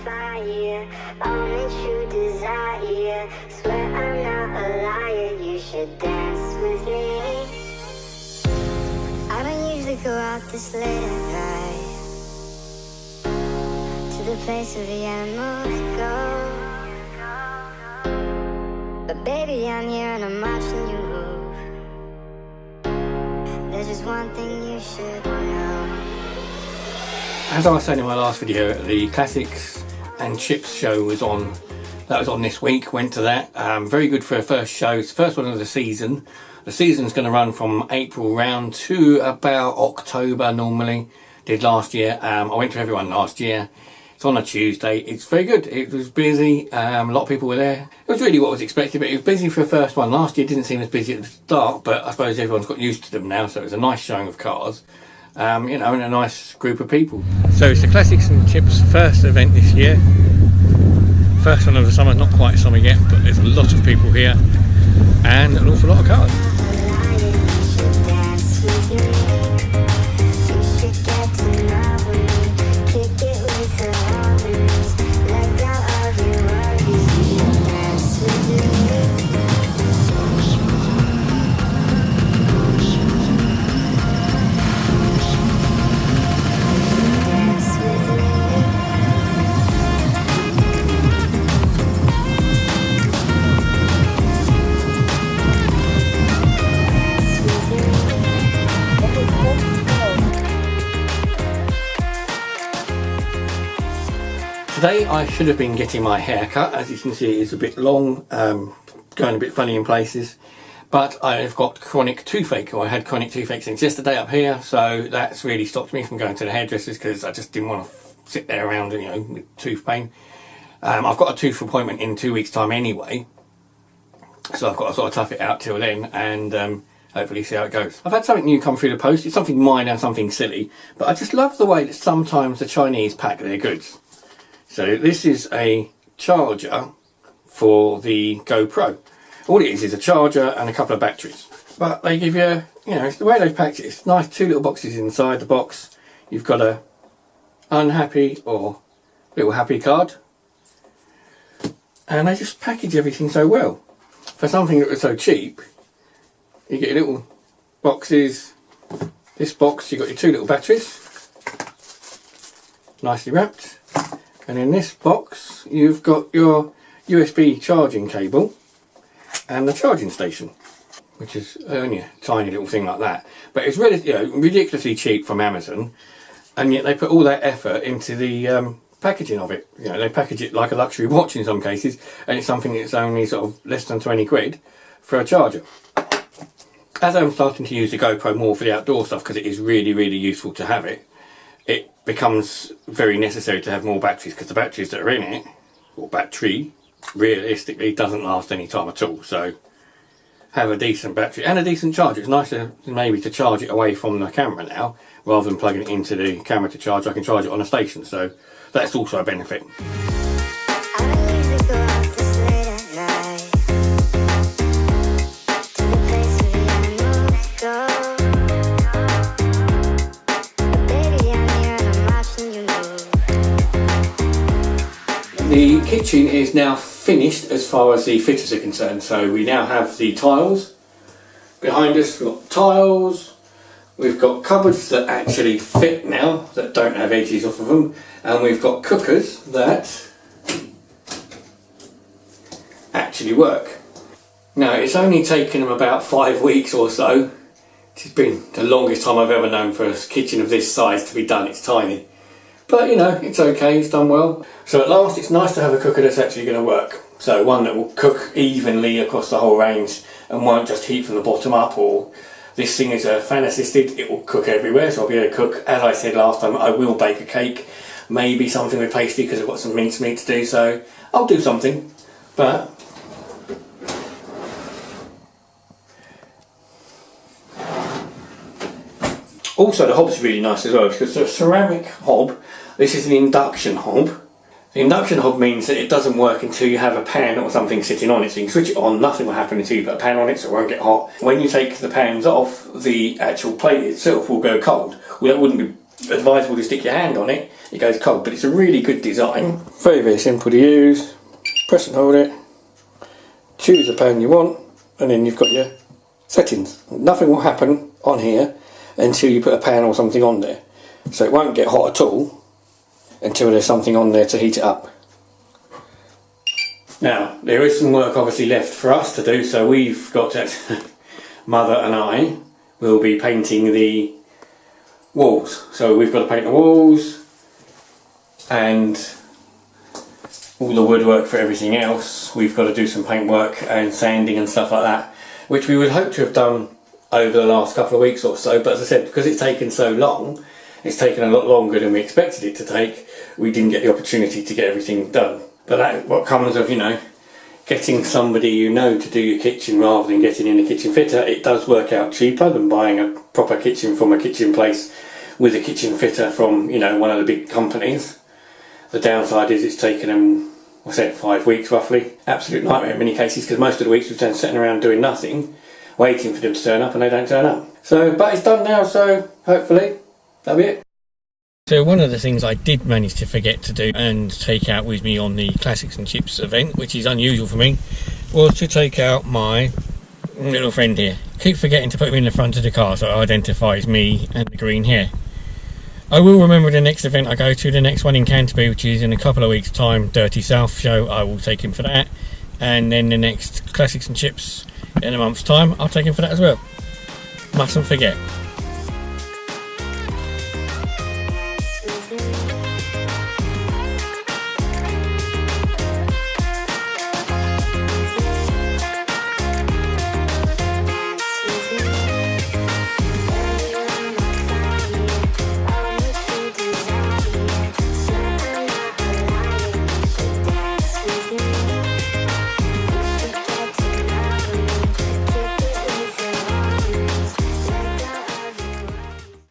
fire, only true desire. Swear I'm not a liar, you should dance with me. I don't usually go out this late at night, to the place where the animals go. But baby, I'm here and I'm watching you move. There's just one thing you should know. As I was saying in my last video, the Classics and Chips show was on. That was on this week. Went to that. Very good for a first show. It's the first one of the season. The season's going to run from April round to about October normally. Did last year. I went to everyone last year. It's on a Tuesday. It's very good. It was busy. A lot of people were there. It was really what was expected, but it was busy for the first one. Last year it didn't seem as busy at the start, but I suppose everyone's got used to them now, so it was a nice showing of cars. You know, and a nice group of people. So it's the Classics and Chips first event this year. First one of the summer, not quite summer yet, but there's a lot of people here and an awful lot of cars. Today I should have been getting my hair cut. As you can see, it's a bit long, going a bit funny in places, but I've got chronic toothache, or I had chronic toothache since yesterday up here, so that's really stopped me from going to the hairdressers because I just didn't want to sit there around, you know, with tooth pain. I've got a tooth appointment in 2 weeks time anyway, so I've got to sort of tough it out till then and hopefully see how it goes. I've had something new come through the post. It's something minor and something silly, but I just love the way that sometimes the Chinese pack their goods. So this is a charger for the GoPro. All it is a charger and a couple of batteries. But they give you, you know, it's the way they've packed it. It's nice, 2 little boxes inside the box. You've got a unhappy or little happy card. And they just package everything so well. For something that was so cheap, you get your little boxes. This box, you've got your 2 little batteries. Nicely wrapped. And in this box, you've got your USB charging cable and the charging station, which is only a tiny little thing like that. But it's really, you know, ridiculously cheap from Amazon, and yet they put all that effort into the packaging of it. You know, they package it like a luxury watch in some cases, and it's something that's only sort of less than 20 quid for a charger. As I'm starting to use the GoPro more for the outdoor stuff, because it is really, really useful to have it, it becomes very necessary to have more batteries, because the batteries that are in it, or battery, realistically doesn't last any time at all. So have a decent battery and a decent charger. It's nicer maybe to charge it away from the camera now, rather than plugging it into the camera to charge. I can charge it on a station, so that's also a benefit. The kitchen is now finished as far as the fitters are concerned, so we now have the tiles behind us. We've got tiles, we've got cupboards that actually fit now, that don't have edges off of them, and we've got cookers that actually work. Now, it's only taken them about 5 weeks or so. It's been the longest time I've ever known for a kitchen of this size to be done. It's tiny. But, you know, it's okay, it's done well. So at last, it's nice to have a cooker that's actually going to work. So one that will cook evenly across the whole range and won't just heat from the bottom up, or this thing is a fan assisted, it will cook everywhere, so I'll be able to cook. As I said last time, I will bake a cake, maybe something with pastry because I've got some mincemeat to do, so I'll do something. But also the hob's really nice as well, because it's a ceramic hob. This is an induction hob. The induction hob means that it doesn't work until you have a pan or something sitting on it, so you can switch it on, nothing will happen until you put a pan on it, so it won't get hot. When you take the pans off, the actual plate itself will go cold. Well, that wouldn't be advisable to stick your hand on it, it goes cold. But it's a really good design. Very, very simple to use. Press and hold it. Choose the pan you want, and then you've got your settings. Nothing will happen on here until you put a pan or something on there. So it won't get hot at all until there's something on there to heat it up. Now, there is some work obviously left for us to do, so we've got to, Mother and I will be painting the walls. So we've got to paint the walls and all the woodwork for everything else. We've got to do some paint work and sanding and stuff like that, which we would hope to have done over the last couple of weeks or so, but as I said, because it's taken so long, it's taken a lot longer than we expected it to take, we didn't get the opportunity to get everything done. But that's what comes of, you know, getting somebody you know to do your kitchen rather than getting in a kitchen fitter. It does work out cheaper than buying a proper kitchen from a kitchen place with a kitchen fitter from, you know, one of the big companies. The downside is it's taken them, what's it, 5 weeks roughly. Absolute nightmare in many cases, because most of the weeks we've been sitting around doing nothing, waiting for them to turn up, and they don't turn up. So, but it's done now, so hopefully that'll be it. So one of the things I did manage to forget to do and take out with me on the Classics and Chips event, which is unusual for me, was to take out my little friend here. Keep forgetting to put him in the front of the car so it identifies me and the green hair. I will remember the next event I go to, the next one in Canterbury, which is in a couple of weeks' time, Dirty South show. I will take him for that. And then the next Classics and Chips in a month's time, I'll take him for that as well. Mustn't forget.